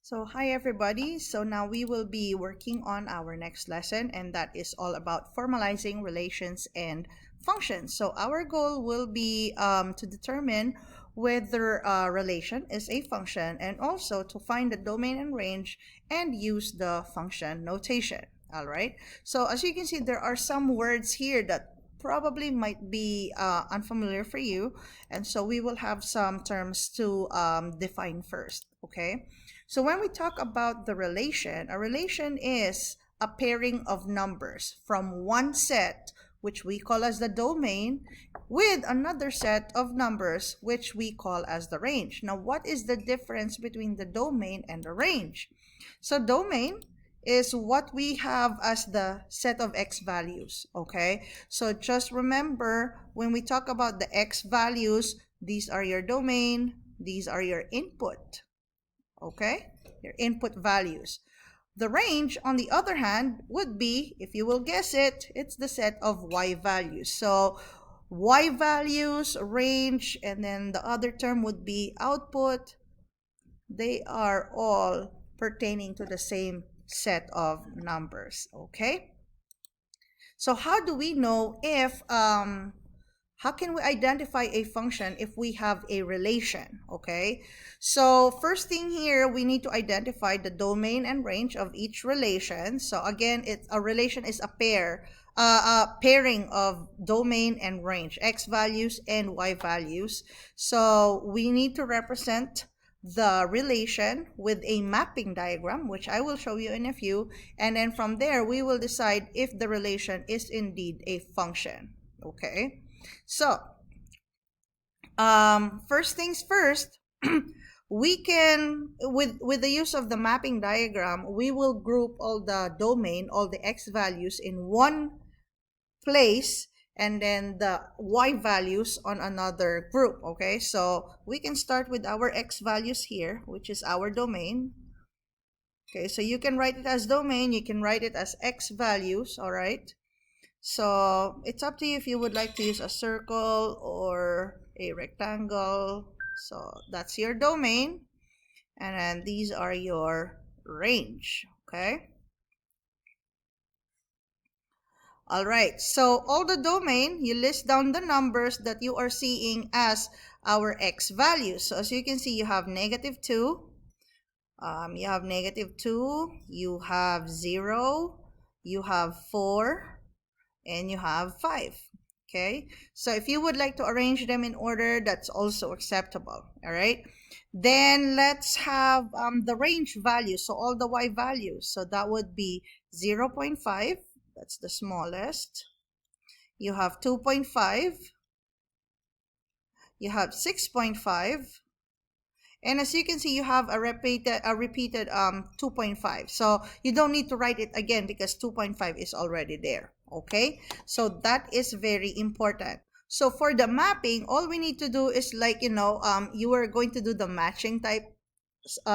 So hi everybody. So now we will be working on our next lesson, and that is all about formalizing relations and functions. So our goal will be to determine whether a relation is a function, and also to find the domain and range and use the function notation. All right. So as you can see, there are some words here that probably might be unfamiliar for you, and so we will have some terms to define first. Okay. So when we talk about the relation, a relation is a pairing of numbers from one set, which we call as the domain, with another set of numbers, which we call as the range. Now, what is the difference between the domain and the range? So domain is what we have as the set of x values, okay? So just remember, when we talk about the x values, these are your domain, these are your input. Okay, your input values. The range, on the other hand, would be, if you will guess it, it's the set of y values. So y values, range, and then the other term would be output. They are all pertaining to the same set of numbers. Okay, so how do we know if how can we identify a function if we have a relation? Okay, so first thing here, we need to identify the domain and range of each relation. So again, a relation is a pairing of domain and range, x values and y values. So we need to represent the relation with a mapping diagram, which I will show you in a few, and then from there we will decide if the relation is indeed a function. Okay, so first things first, we can, with the use of the mapping diagram, we will group all the domain, all the x values in one place, and then the y values on another group. Okay, so we can start with our x values here, which is our domain. Okay, so you can write it as domain, you can write it as x values. All right, so it's up to you if you would like to use a circle or a rectangle. So that's your domain, and then these are your range. Okay, all right, so all the domain, you list down the numbers that you are seeing as our x values. So as you can see, you have -2, you have -2, you have 0, you have 4, and you have 5. Okay, so if you would like to arrange them in order, that's also acceptable. All right, then let's have the range values, so all the y values. So that would be 0.5, that's the smallest. You have 2.5, you have 6.5, and as you can see, you have a repeated 2.5. So you don't need to write it again because 2.5 is already there. Okay, so that is very important. So for the mapping, all we need to do is, like, you are going to do the matching type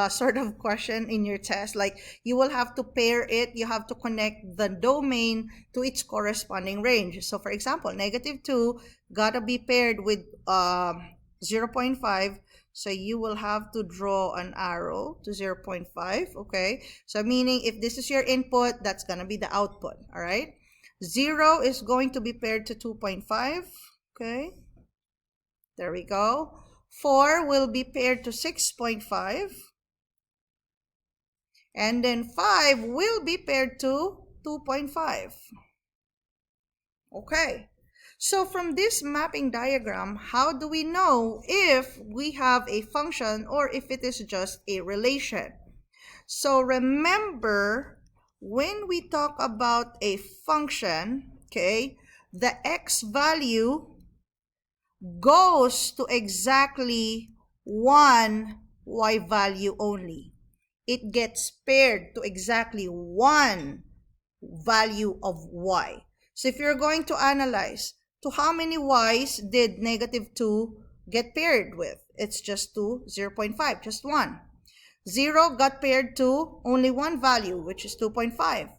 sort of question in your test. Like, you will have to pair it, you have to connect the domain to its corresponding range. So for example, -2 gotta be paired with 0.5. So you will have to draw an arrow to 0.5. Okay, so meaning if this is your input, that's gonna be the output. All right, 0 is going to be paired to 2.5. Okay, there we go. 4 will be paired to 6.5. And then 5 will be paired to 2.5. Okay, so from this mapping diagram, how do we know if we have a function or if it is just a relation? So remember, when we talk about a function, okay, the x value goes to exactly one y value only. It gets paired to exactly one value of y. So if you're going to analyze, to how many y's did -2 get paired with? It's just to 0.5, just one. 0 got paired to only one value, which is 2.5.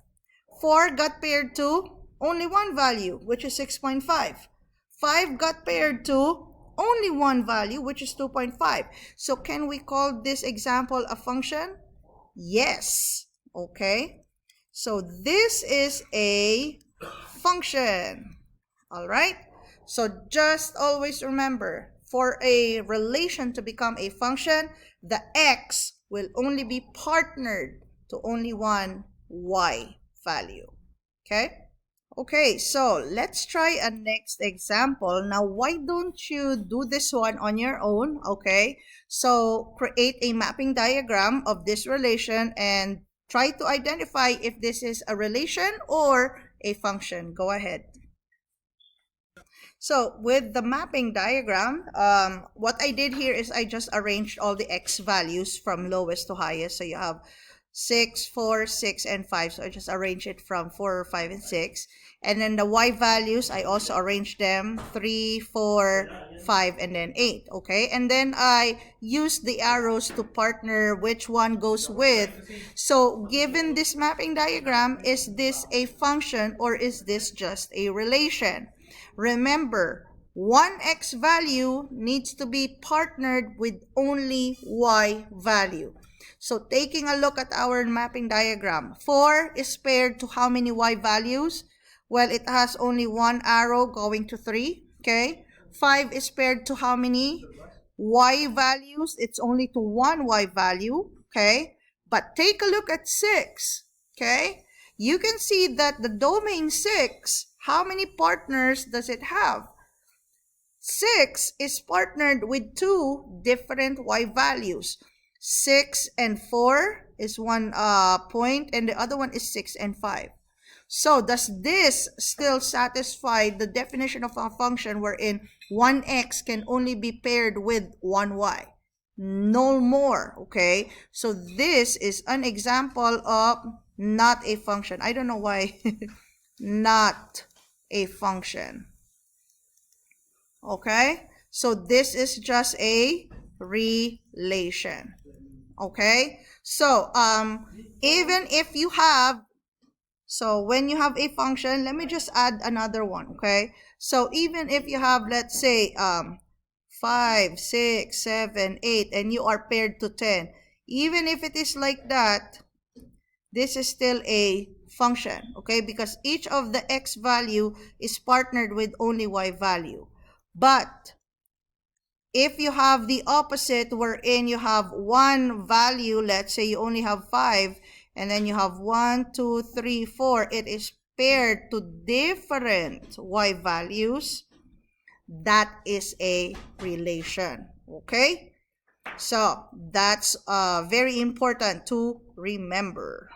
4 got paired to only one value, which is 6.5. 5 got paired to only one value, which is 2.5. So can we call this example a function? yes. Okay, so this is a function. All right, so just always remember, for a relation to become a function, the x will only be partnered to only one y value. Okay. Okay, so let's try a next example. Now, why don't you do this one on your own? Okay, so create a mapping diagram of this relation and try to identify if this is a relation or a function. Go ahead. So with the mapping diagram, what I did here is I just arranged all the x values from lowest to highest. So you have 6, 4, 6, and 5. So I just arranged it from 4, 5, and 6. And then the y values, I also arranged them 3, 4, 5, and then 8. Okay, and then I used the arrows to partner which one goes with. So given this mapping diagram, is this a function or is this just a relation? Remember, one x value needs to be partnered with only y value. So taking a look at our mapping diagram, 4 is paired to how many y values? Well, it has only one arrow going to 3, okay? 5 is paired to how many y values? It's only to one y value, okay? But take a look at 6, okay? You can see that the domain 6, how many partners does it have? 6 is partnered with two different y values. 6 and 4 is one point, and the other one is 6 and 5. So does this still satisfy the definition of a function wherein one x can only be paired with one y? No more, okay? So this is an example of not a function. I don't know why. Not a function. Okay? So this is just a relation. Okay? So even if you have, so when you have a function, let me just add another one, okay? So even if you have, let's say 5, 6, 7, 8, and you are paired to 10, even if it is like that, this is still a function, okay? Because each of the x value is partnered with only y value. But if you have the opposite, wherein you have one value, let's say you only have 5, and then you have 1, 2, 3, 4, it is paired to different y values, that is a relation, okay? So that's very important to remember.